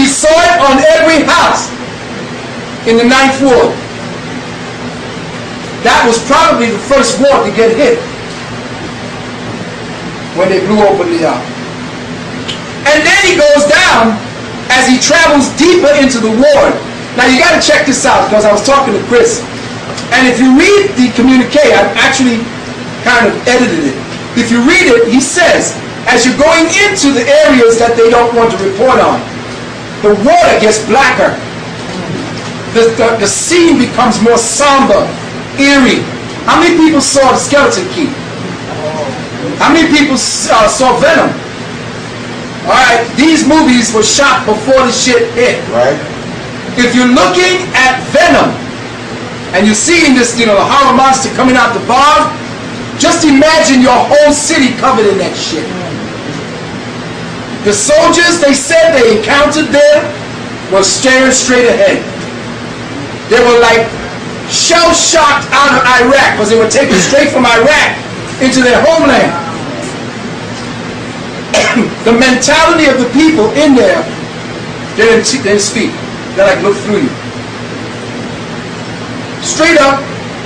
We saw it on every house in the 9th ward. That was probably the first ward to get hit when they blew open the ark. And then he goes down as he travels deeper into the ward. Now you got to check this out, because I was talking to Chris. And if you read the communique, I've actually kind of edited it. If you read it, he says, as you're going into the areas that they don't want to report on, the water gets blacker. The scene becomes more somber, eerie. How many people saw the Skeleton Key? How many people saw Venom? Alright, these movies were shot before the shit hit. Right. If you're looking at Venom, and you're seeing this, the horror monster coming out the bar, just imagine your whole city covered in that shit. The soldiers, they said they encountered there, were staring straight ahead. They were like shell-shocked out of Iraq, because they were taken straight from Iraq into their homeland. The mentality of the people in there, they didn't speak. They like look through you. Straight up,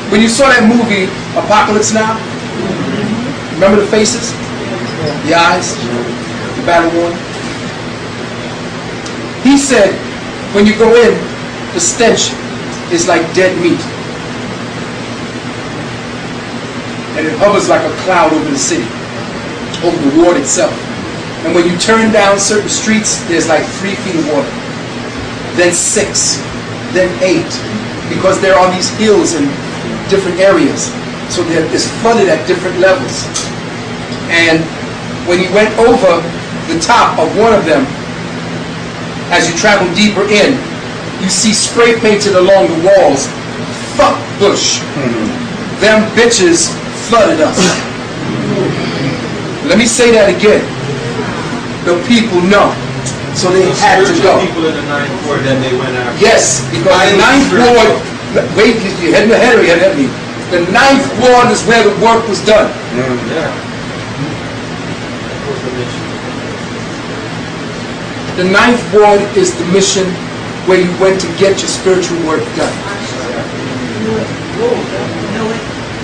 when you saw that movie, Apocalypse Now, remember the faces? The eyes? The battle worn? He said, when you go in, the stench is like dead meat. And it hovers like a cloud over the city, over the ward itself. And when you turn down certain streets, there's like 3 feet of water. Then 6, then 8. Because there are these hills in different areas. So it's flooded at different levels. And when you went over the top of one of them, as you travel deeper in, you see spray painted along the walls, "Fuck Bush. Them bitches flooded us." Let me say that again. The people know. So they had to go. People in the 9th ward, then they went after. Yes, because the 9th ward, wait, you heading ahead or you heading ahead of me? The 9th ward is where the work was done. Yeah. The 9th ward is the mission where you went to get your spiritual work done.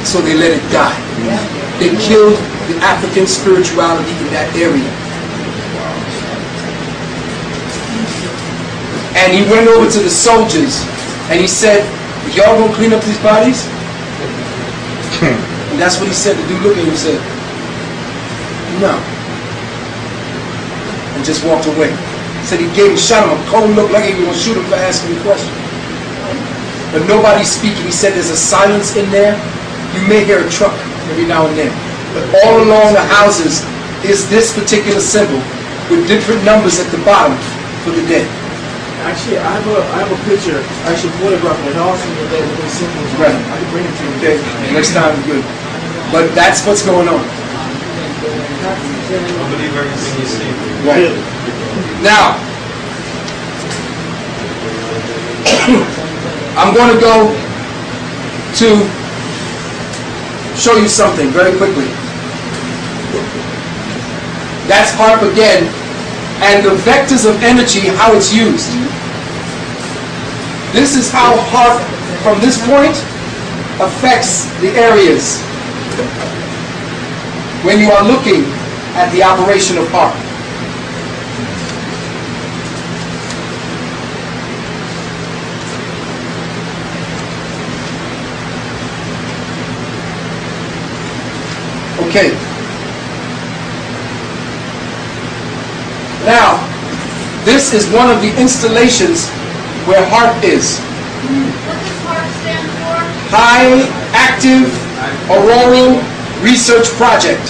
So they let it die. They killed the African spirituality in that area. And he went over to the soldiers and he said, "Y'all gonna clean up these bodies?" And that's what he said. The dude looked at him and said, "No." And just walked away. Said he shot him a cold look like he was gonna shoot him for asking the question. But nobody's speaking. He said there's a silence in there. You may hear a truck every now and then. But all along the houses is this particular symbol with different numbers at the bottom for the dead. Actually, I have a picture, actually photograph it also with those symbols. Right. I can bring it to you. Okay, next time is good. But that's what's going on. I believe everything you see. Right. Now, I'm going to go to show you something very quickly. That's HARP again, and the vectors of energy, how it's used. This is how HARP, from this point, affects the areas when you are looking at the operation of HARP. Okay. Now, this is one of the installations where HARP is. What does HARP stand for? High Active Auroral Research Project.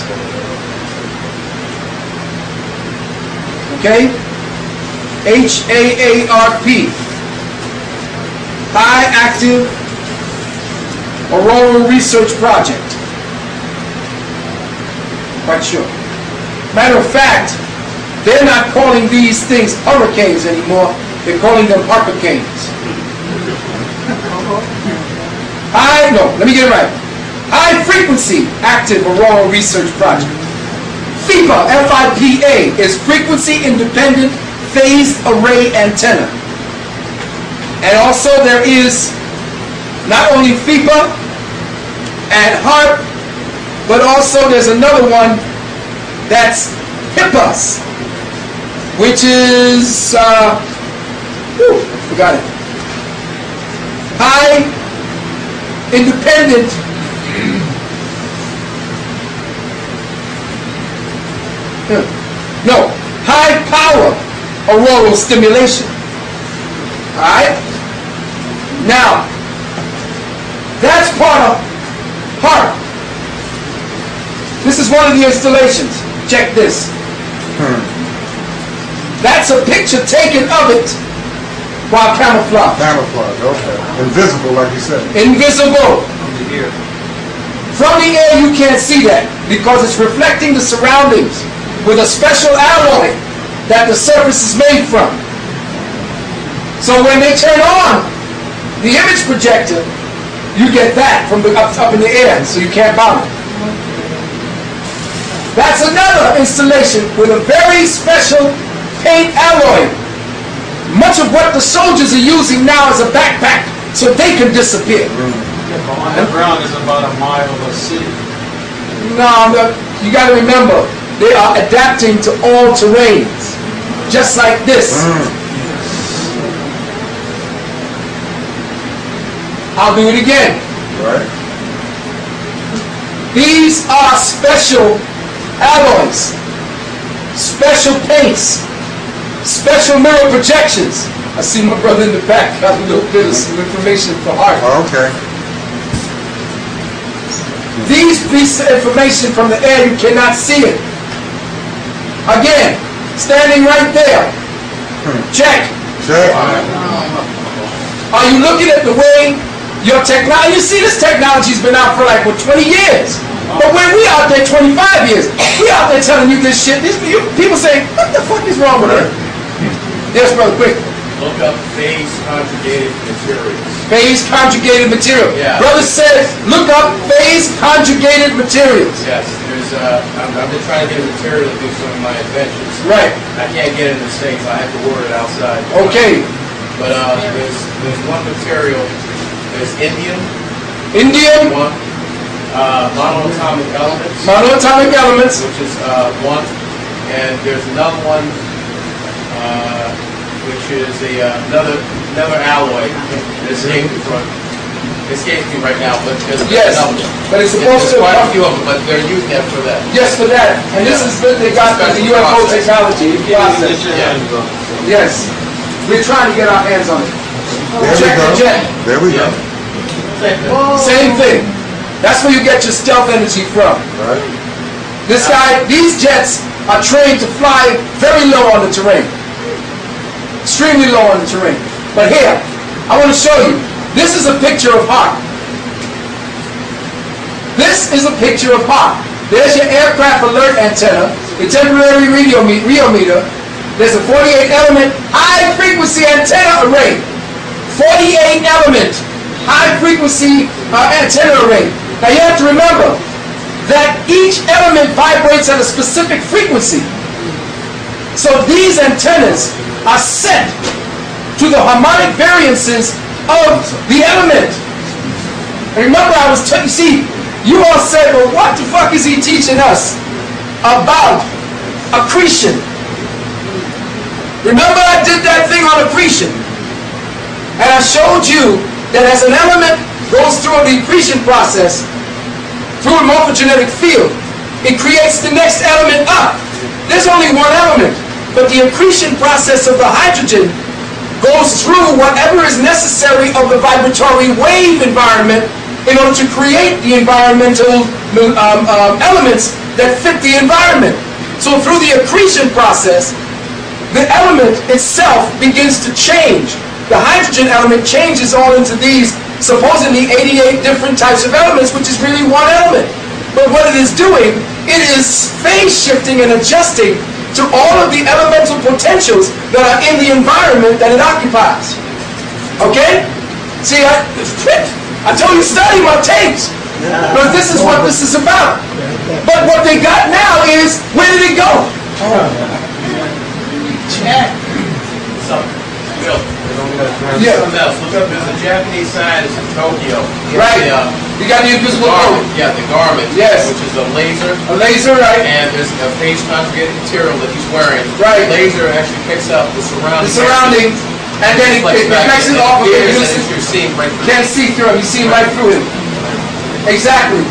Okay? HAARP. High Active Auroral Research Project. Quite sure. Matter of fact, they're not calling these things hurricanes anymore. They're calling them harpicanes. Let me get it right. High Frequency Active Auroral Research Project. FIPA, F-I-P-A, is Frequency Independent phased array antenna. And also there is not only FIPA and HARP, but also there's another one that's HIPAS, which is, forgot it. High independent high power auroral stimulation. Alright? Now, that's part of HARP. This is one of the installations. Check this. That's a picture taken of it while camouflage. Camouflage, okay. Invisible, like you said. Invisible. From the ear. From the air you can't see that because it's reflecting the surroundings with a special alloy that the surface is made from. So when they turn on the image projector, you get that from the up in the air, so you can't bomb it. That's another installation with a very special paint alloy. Much of what the soldiers are using now is a backpack so they can disappear. Underground is about a mile of a city. No, you got to remember, they are adapting to all terrains, just like this. I'll do it again. Right. These are special alloys, special paints, special mirror projections. I see my brother in the back got a little bit of some information for heart. Oh, okay. These pieces of information from the air, you cannot see it. Again, standing right there. Check. Check. Are you looking at the way your technology, you see this technology's been out for like, what, 20 years? But when we out there 25 years, we out there telling you this shit, people say, what the fuck is wrong with it? Yes, brother, quick. Look up phase conjugated materials. Phase conjugated material. Yeah. Brother says, look up phase conjugated materials. Yes, there's I've been trying to get a material to do some of my adventures. Right. I can't get it in the States, I have to order it outside. Okay. But there's one material, there's indium, one, monoatomic elements. Monoatomic elements. Which is one, and there's another one, which is another alloy that escaped me right now, but there's another one. But it's supposed There's to. quite a few of them, but they're using that for that. Yes, for that. And this is what they got the UFO technology process. Yes. We're trying to get our hands on it. There we go. Check. There we go. Same thing. That's where you get your stealth energy from. Right. This guy, these jets are trained to fly very low on the terrain. Extremely low on the terrain. But here, I want to show you. This is a picture of HARP. This is a picture of HARP. There's your aircraft alert antenna, the temporary rheometer. There's a 48 element high frequency antenna array. 48 element high frequency antenna array. Now you have to remember that each element vibrates at a specific frequency. So these antennas are set to the harmonic variances of the element. And remember, you see, you all said, well, what the fuck is he teaching us about accretion? Remember I did that thing on accretion. And I showed you that as an element goes through the accretion process, through a morphogenetic field, it creates the next element up. There's only one element, but the accretion process of the hydrogen goes through whatever is necessary of the vibratory wave environment in order to create the environmental elements that fit the environment. So through the accretion process, the element itself begins to change. The hydrogen element changes all into these supposedly 88 different types of elements, which is really one element. But what it is doing, it is phase shifting and adjusting to all of the elemental potentials that are in the environment that it occupies. Okay? See, I told you study my tapes, because this is what this is about. But what they got now is, where did it go? something. Bill, Yeah. something else. Look up, there's a Japanese scientist in Tokyo. Right. You got the invisible coat. Yeah, the garment. Yes. Which is a laser. A laser, right? And there's a phase conjugated material that he's wearing. Right. The laser actually picks up the surrounding. The surroundings, and then it reflects it off of him. You're seeing right through. Can't see through him. You see right through him. Exactly.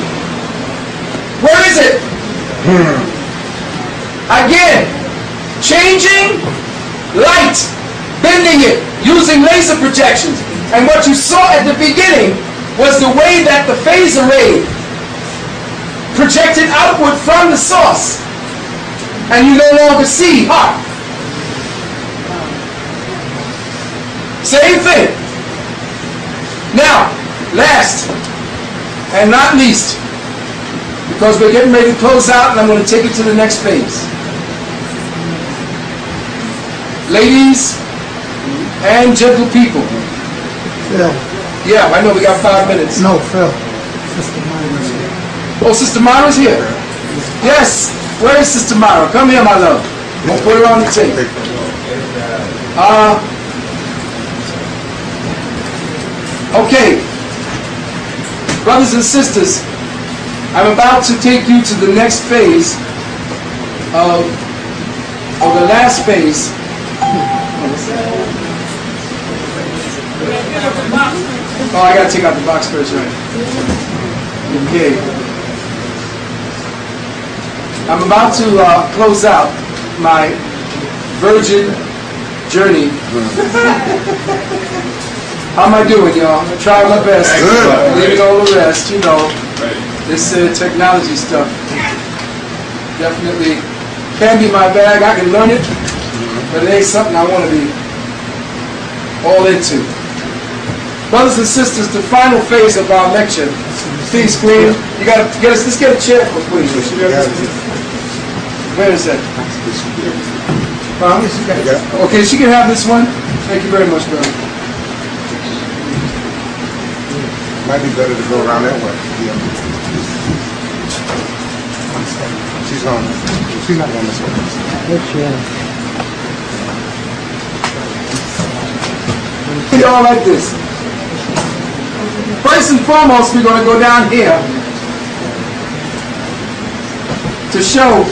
Where is it? Again, changing light, bending it, using laser projections. And what you saw at the beginning was the way that the phase array projected outward from the source. And you no longer see heart. Same thing. Now, last and not least, because we're getting ready to close out and I'm going to take it to the next phase. Ladies and gentle people. Phil. Yeah, I know we got 5 minutes. No, Phil. Sister Myra's here. Oh, Sister Myra's here. Yes. Where is Sister Myra? Come here, my love. We'll put her on the tape. Okay. Brothers and sisters, I'm about to take you to the next phase of the last phase. Oh, I gotta take out the box first, right? Okay. I'm about to close out my virgin journey. How am I doing, y'all? I'm trying my best. Leaving all the rest, you know. This technology stuff definitely can be my bag. I can learn it, but it ain't something I want to be all into. Brothers and sisters, the final phase of our lecture. Please, Queen, you gotta get us. Let's get a chair for Queen. Where is that? Okay, she can have this one. Thank you very much, brother. Might be better to go around that way. Yeah. She's not on this one. Y'all like this. First and foremost, we're going to go down here to show.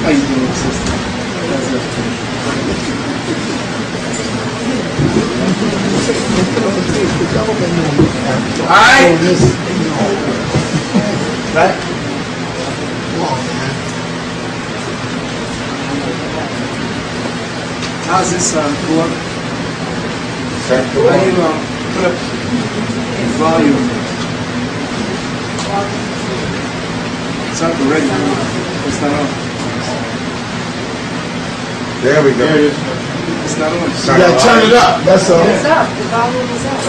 How you doing, sister? Alright? Right? How's this go up? How do you put up volume? It's up already. It's not on. There we go. There it is. It's not on. You gotta turn it up, that's all. It's up. The volume is up.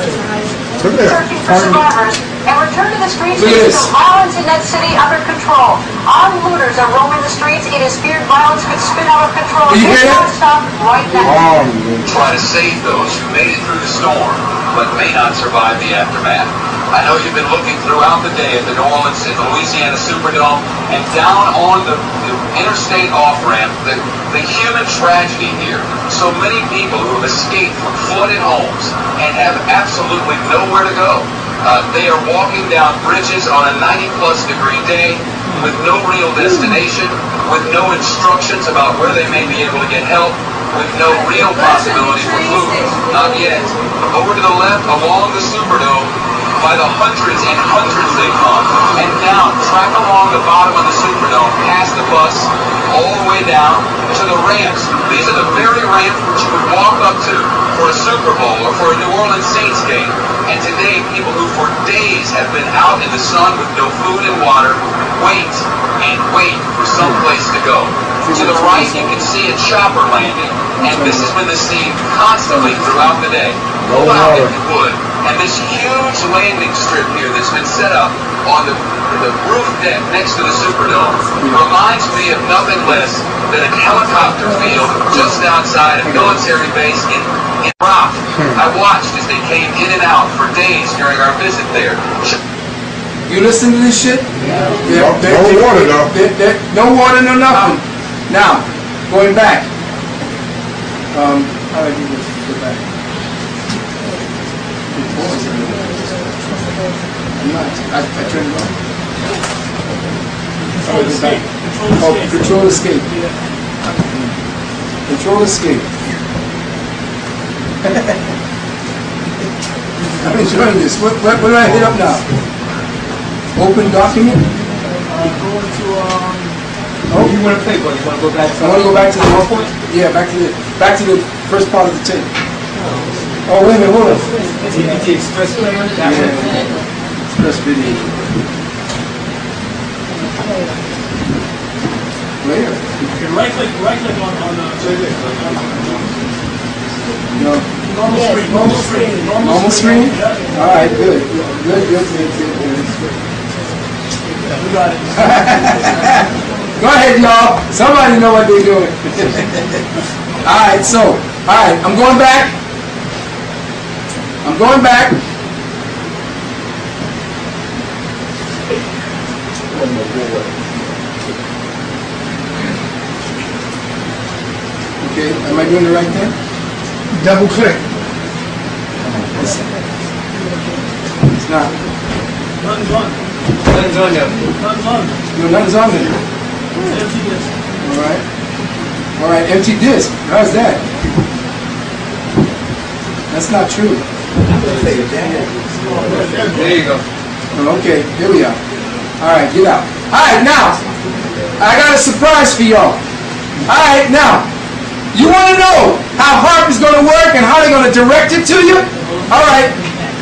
Turn it up. Searching for survivors and return to the streets Look at with this. the violence in that city under control. Armed looters are roaming the streets. It is feared violence could spin out of control. Do you hear It's that? got to stop right now. Try to save those who made it through the storm, but may not survive the aftermath. I know you've been looking throughout the day at the New Orleans and Louisiana Superdome and down on the interstate off-ramp, the human tragedy here. So many people who have escaped from flooded homes and have absolutely nowhere to go. They are walking down bridges on a 90-plus degree day with no real destination, with no instructions about where they may be able to get help, with no real possibility for food. Not yet. Over to the left, along the Superdome, by the hundreds and hundreds they come, and down, track along the bottom of the Superdome, past the bus, all the way down to the ramps. These are the very ramps which you would walk up to for a Super Bowl or for a New Orleans Saints game. And today, people who for days have been out in the sun with no food and water, wait and wait for some place to go. To the right, you can see a chopper landing, and this has been the scene constantly throughout the day. Go out if you would, and this huge landing strip here that's been set up on the roof deck next to the Superdome reminds me of nothing less than a helicopter field just outside a military base in Iraq. I watched as they came in and out for days during our visit there. You listen to this shit? No water, though. No water, no nothing. Now, Going back. How do I do this? Go back. I'm not. I turned it on. Control escape. Control escape. Control escape. I'm enjoying this. What do I hit up now? Open document? Go into Oh, You want to play, but you want to go back to I want to go back to the PowerPoint? Yeah, back to the first part of the tape. Oh, wait a minute, hold on. TBT Express player? That Yeah. one? Express video. Where? okay, right click on No. normal screen. Normal screen? Yeah. All right, good. Good. We got it. Go ahead, y'all. Somebody know what they're doing. All right, I'm going back. Okay, am I doing the right thing? Double click. It's not. Nothing's on. Nothing's on there. Nothing's on. No, nothing's on there. Empty disk. All right, empty disk. How's that? That's not true. There you go. Oh, okay, here we are. All right, get out. All right, now, I got a surprise for y'all. All right, now, you want to know how HARP is going to work and how they're going to direct it to you? All right,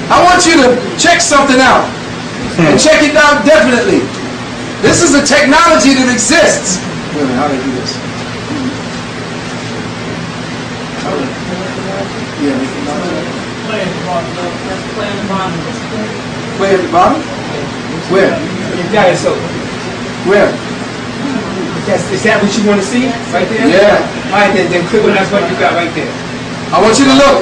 I want you to check something out. And check it out definitely. This is a technology that exists. Wait a minute, how do I do this? Yeah. Play at the bottom. Play at the bottom? Where? You got it, so. Where? Is that what you want to see? Right there? Yeah. All right, then click on that button you got right there. I want you to look.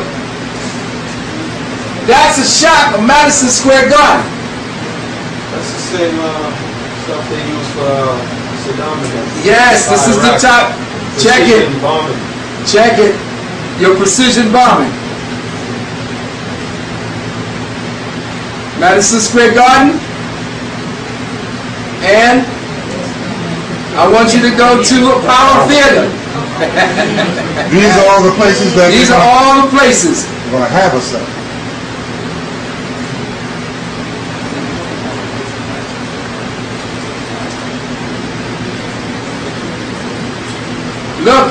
That's a shot of Madison Square Garden. That's the same stuff they use for Saddam against. Yes, this is the top. Check it. Precision bombing. Check it. Your precision bombing. Madison Square Garden. And I want you to go to Apollo Theater. These are all the places that These are all the places. we're going to have us at. Look,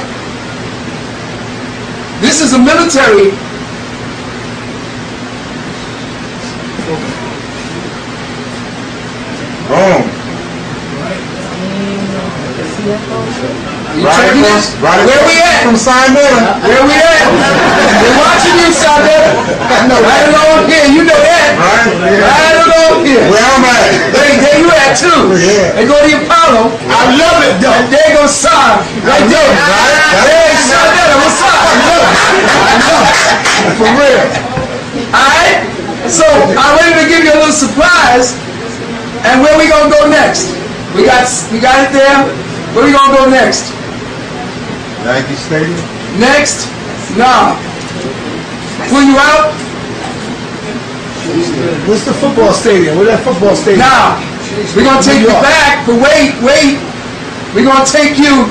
this is a military. Boom. You checking it? Where we at? From Simon. Where we at? We're watching you, Sander. Right along here. You know that. Right along here. Where I'm at. There you at too. Yeah. They go to the Apollo. I love it though. And there goes Sam. Right there. Hey, Sander, what's up? For real. Alright? So I'm ready to give you a little surprise. And where we gonna go next? We got it there. Where we gonna go next? Yankee Stadium. Next? Nah. Pull you out? What's the football stadium? Where's that football stadium? Nah. We're gonna take you back, but wait. We're gonna take you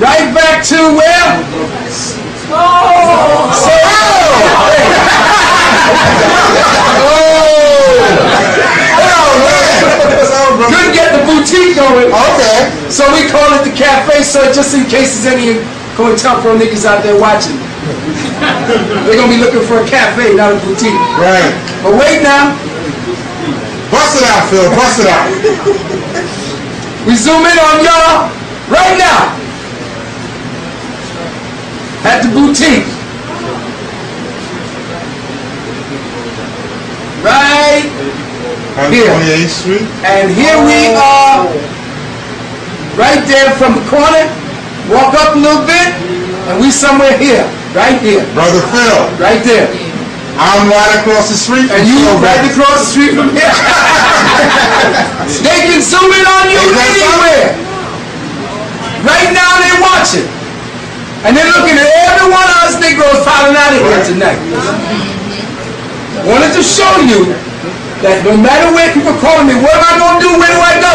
right back to where? Couldn't get the boutique going. Okay. So we call it the cafe, so just in case there's any COINTELPRO niggas out there watching. They're gonna be looking for a cafe, not a boutique. Right. But wait now. Bust it out, Phil. Bust it out. We zoom in on y'all right now at the boutique. Right here. 28th Street. And here we are, right there from the corner. Walk up a little bit, and we somewhere here, right here, Brother Phil. right there. I'm right across the street. And you right across the street from here. They can zoom in on you Is that anywhere. Right now they're watching. And they're looking at every one of us Negroes piling out of here tonight. Wanted to show you that no matter where people calling me, what am I going to do? Where do I go?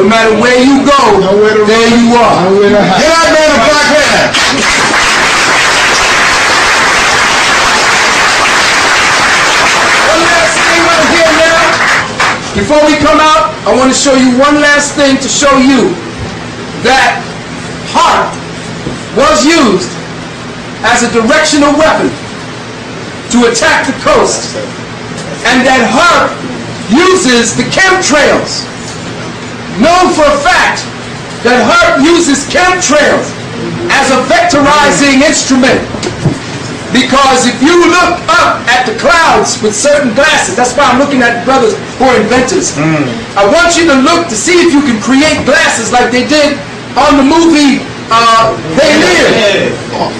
No matter where you go, there you are. Get out there in a black hat. One last thing right here now. Before we come out, I want to show you one last thing to show you that HARP was used as a directional weapon to attack the coast, and that HARP uses the chemtrails. Known for a fact that HARP uses chemtrails as a vectorizing instrument, because if you look up at the clouds with certain glasses, that's why I'm looking at brothers who are inventors. I want you to look to see if you can create glasses like they did on the movie They Live.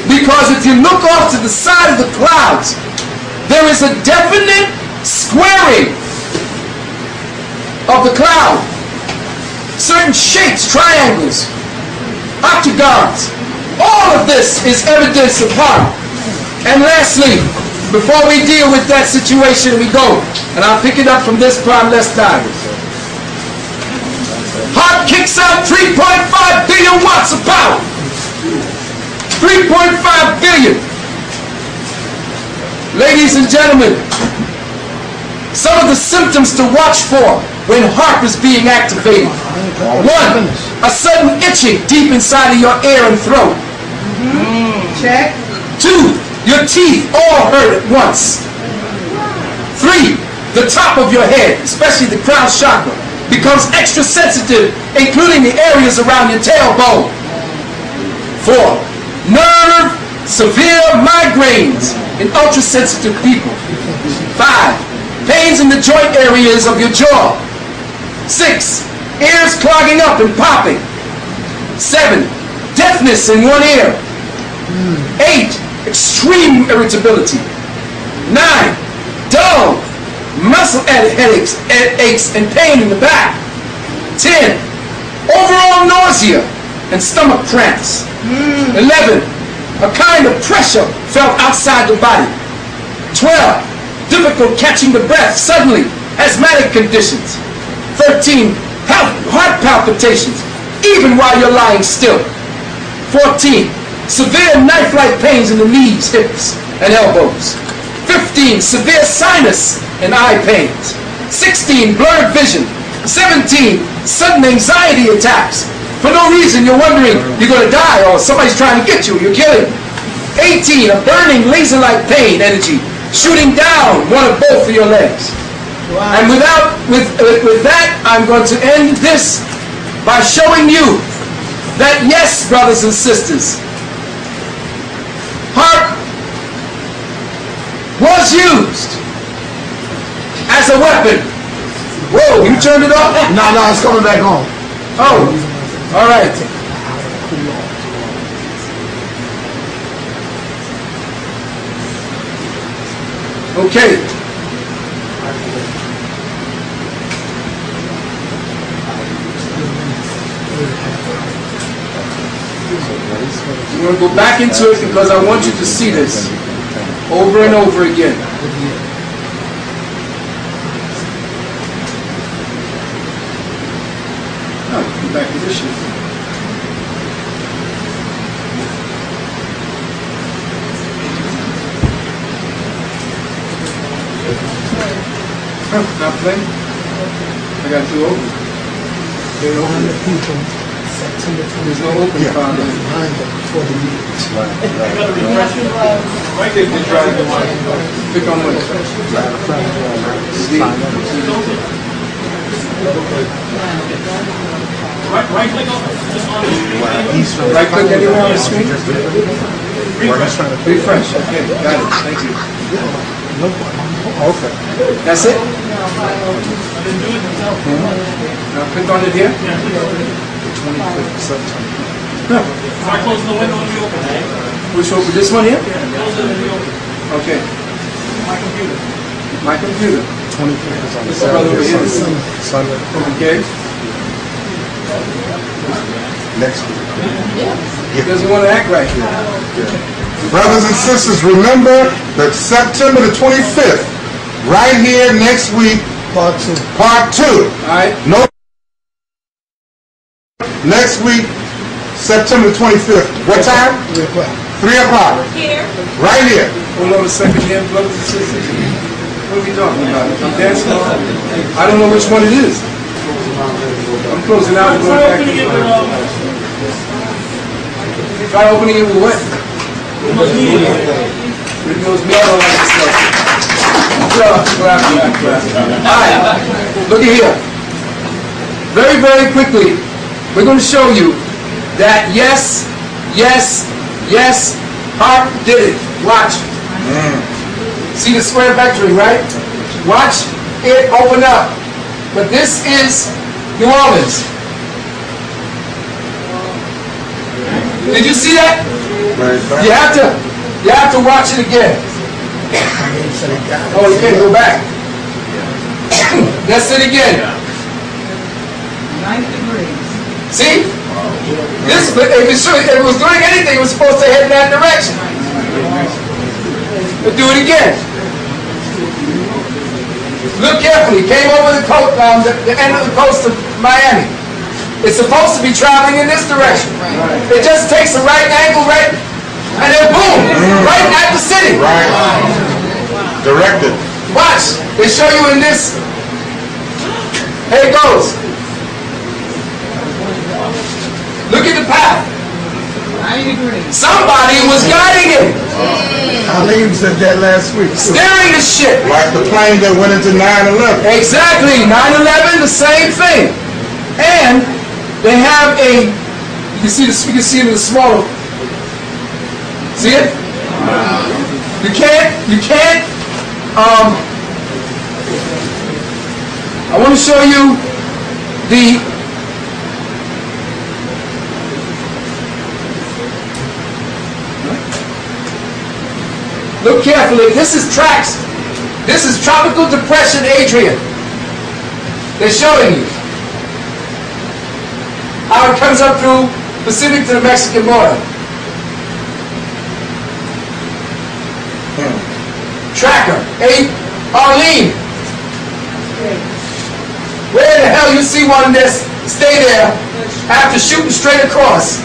Because if you look off to the side of the clouds, there is a definite squaring of the cloud. Certain shapes, triangles, octagons. All of this is evidence of HARP. And lastly, before we deal with that situation, we go, and I'll pick it up from this prime less time. HARP kicks out 3.5 billion watts of power. 3.5 billion. Ladies and gentlemen, some of the symptoms to watch for when HARP is being activated. 1, a sudden itching deep inside of your ear and throat. Check. 2, your teeth all hurt at once. 3, the top of your head, especially the crown chakra, becomes extra sensitive, including the areas around your tailbone. 4, severe migraines in ultra-sensitive people. 5, pains in the joint areas of your jaw. 6, ears clogging up and popping. 7, deafness in one ear. 8, extreme irritability. 9, dull muscle headaches, aches and pain in the back. 10, overall nausea and stomach cramps. 11, a kind of pressure felt outside the body. 12, difficult catching the breath suddenly, asthmatic conditions. 13, heart palpitations even while you're lying still. 14, severe knife-like pains in the knees, hips, and elbows. 15, severe sinus and eye pains. 16, blurred vision. 17, sudden anxiety attacks. For no reason, you're wondering you're going to die or somebody's trying to get you, you're killing. 18, a burning laser-like pain energy shooting down one or both of your legs. Wow. And with that, I'm going to end this by showing you that yes, brothers and sisters, HARP was used as a weapon. Whoa, you turned it off? No, it's coming back on. Oh, all right. Okay. I'm going to go back into it because I want you to see this over and over again. Oh, back to this shit. Not playing? I got 2 open. They're open. There's no open file there. Right there, you try to Pick on what? right click on it. Right click anywhere on the screen? Refresh. Okay, got it. Thank you. Okay. That's it? Now click on it here. 25th of September. If I close the window, it'll be open. Which open? This one here? Close it, it'll be open. Okay. My computer. My computer. 25th is on This is brother over here. Sunday. Okay. Next week. He doesn't want to act right. Brothers and sisters, remember that September the 25th, right here next week, Part 2. part 2. All right. No. Next week, September the 25th. What time? 3 o'clock. 3 o'clock. Here. Right here. Hold on a second here, brothers and sisters. What are we talking about? I'm dancing on? I don't know which one it is. I'm closing out and going back in. Try opening it with what? With those meat on like yourself. Clap. Alright, look at here. Very, very quickly, we're going to show you that yes, Hart did it. Watch. See the square vectoring, right? Watch it open up. But this is New Orleans. Did you see that? You have to watch it again. Oh, you can't go back. That's it again. 9 degrees. See? This, if it was doing anything, it was supposed to head in that direction. But do it again. Look carefully. Came over the coast, the end of the coast of Miami. It's supposed to be traveling in this direction. It just takes a right angle, right, and then boom, right at the city. Right. Directed. Watch. They show you in this. Here it goes. Look at the path. 9 degrees. Somebody was guiding it. Eileen said that last week. Steering the ship. Like the plane that went into 9/11. Exactly. 9/11, the same thing. And they have a. You can see it in the smaller. See it? You can't. I want to show you the. Look carefully. This is tracks. This is Tropical Depression Adrian. They're showing you how it comes up through Pacific to the Mexican border. Tracker, Arlene. Where the hell you see one that's stay there after shooting straight across?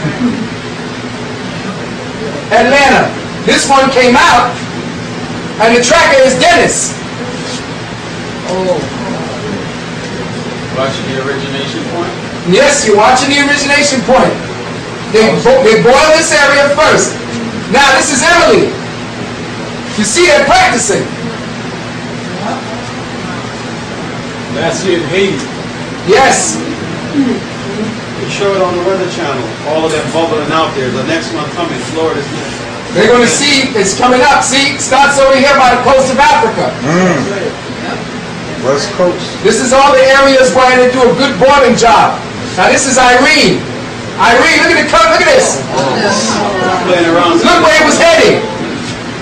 Atlanta. This one came out, and the tracker is Dennis. Watching the origination point? Yes, you're watching the origination point. They boil this area first. Now this is Emily. You see they're practicing. Last year in Haiti, Yes. they show it on the Weather Channel. All of them bubbling out there. The next one coming, Florida's next. They're going to see it's coming up. See, it starts over here by the coast of Africa. West Coast. This is all the areas where they do a good boarding job. Now this is Irene. Irene, look at the color. Look at this. Playing around. Look where it was heading.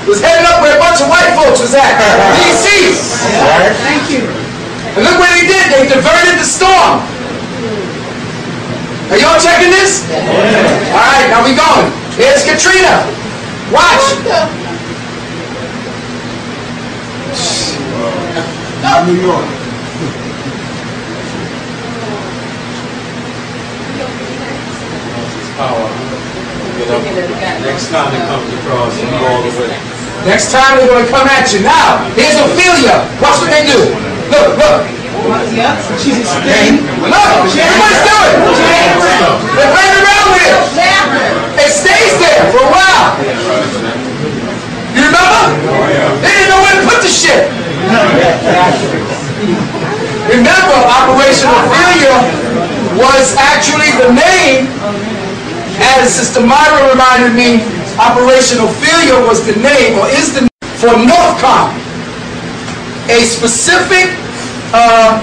It was heading up where a bunch of white folks was at. D.C. Thank you. And look what they did. They diverted the storm. Are y'all checking this? All right, now we going. Here's Katrina. Watch. New York. Power. Get up. Next time it comes across, you go all the way. Next time they're going to come at you. Now, here's Ophelia. Watch what they do. Look, look. Yep. Look, everyone's doing it. They're playing around with it. It stays there for a while. You remember? They didn't know where to put the shit. Remember, Operation Ophelia was actually the name, as Sister Myra reminded me, Operation Ophelia was the name, or is the name, for Northcom. A specific, an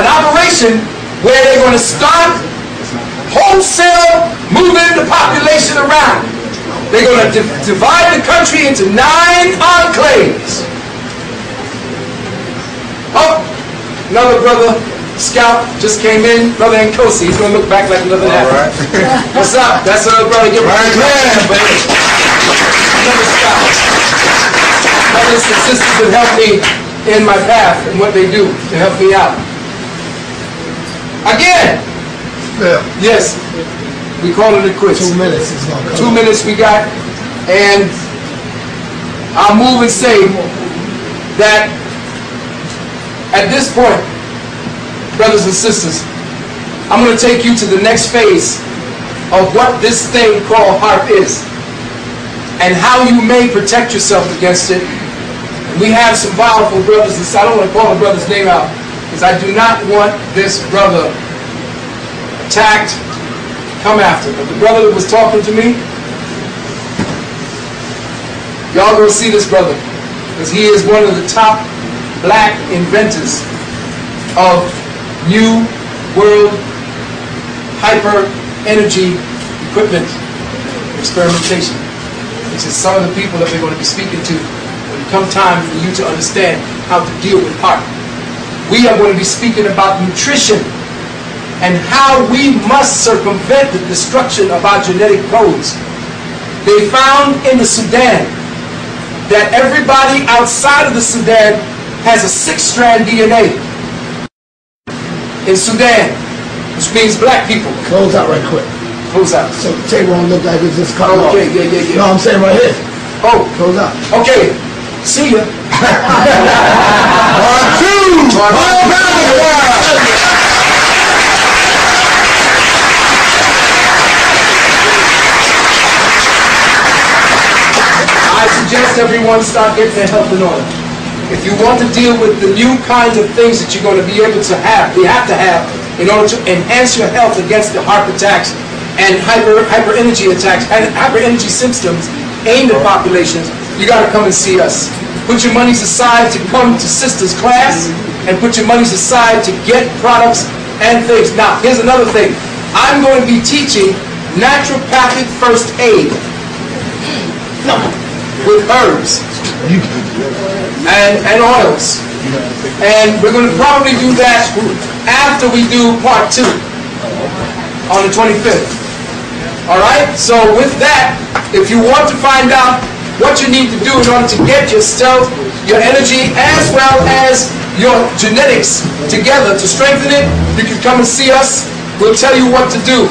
operation where they're going to start wholesale moving the population around. They're going to divide the country into 9 enclaves. Oh, another brother Scout just came in, Brother Nkosi. He's going to look back like nothing happened. Right. What's up? That's our brother. Give him a Right there. baby. Brother Scout. Brothers and sisters that help me in my path and what they do to help me out. Again. Phil, Yes. We call it a quits. 2 minutes is gonna 2 come. minutes we got, and I'll move and say that at this point, brothers and sisters, I'm going to take you to the next phase of what this thing called HARP is and how you may protect yourself against it. We have some powerful brothers, and I don't want to call the brother's name out because I do not want this brother attacked, come after. But the brother that was talking to me, y'all gonna see this brother because he is one of the top black inventors of new world hyper energy equipment experimentation, which is some of the people that we're going to be speaking to when it comes time for you to understand how to deal with heart. We are going to be speaking about nutrition and how we must circumvent the destruction of our genetic codes. They found in the Sudan that everybody outside of the Sudan has a 6-strand DNA. In Sudan, which means black people. Close out right quick. Close out. So the table won't look like it's just cut off. Okay, yeah. No, I'm saying right here. Oh, Close out. okay. See ya. Part two. I suggest everyone start getting their health in order. If you want to deal with the new kinds of things that you're going to be able to have, you have to have in order to enhance your health against the heart attacks and hyper energy attacks and hyper energy systems aimed at populations, you got to come and see us. Put your monies aside to come to Sister's class and put your monies aside to get products and things. Now, here's another thing. I'm going to be teaching naturopathic first aid with herbs and oils. And we're going to probably do that after we do part 2 on the 25th. Alright? So with that, if you want to find out what you need to do in order to get yourself, your energy, as well as your genetics together to strengthen it, you can come and see us. We'll tell you what to do.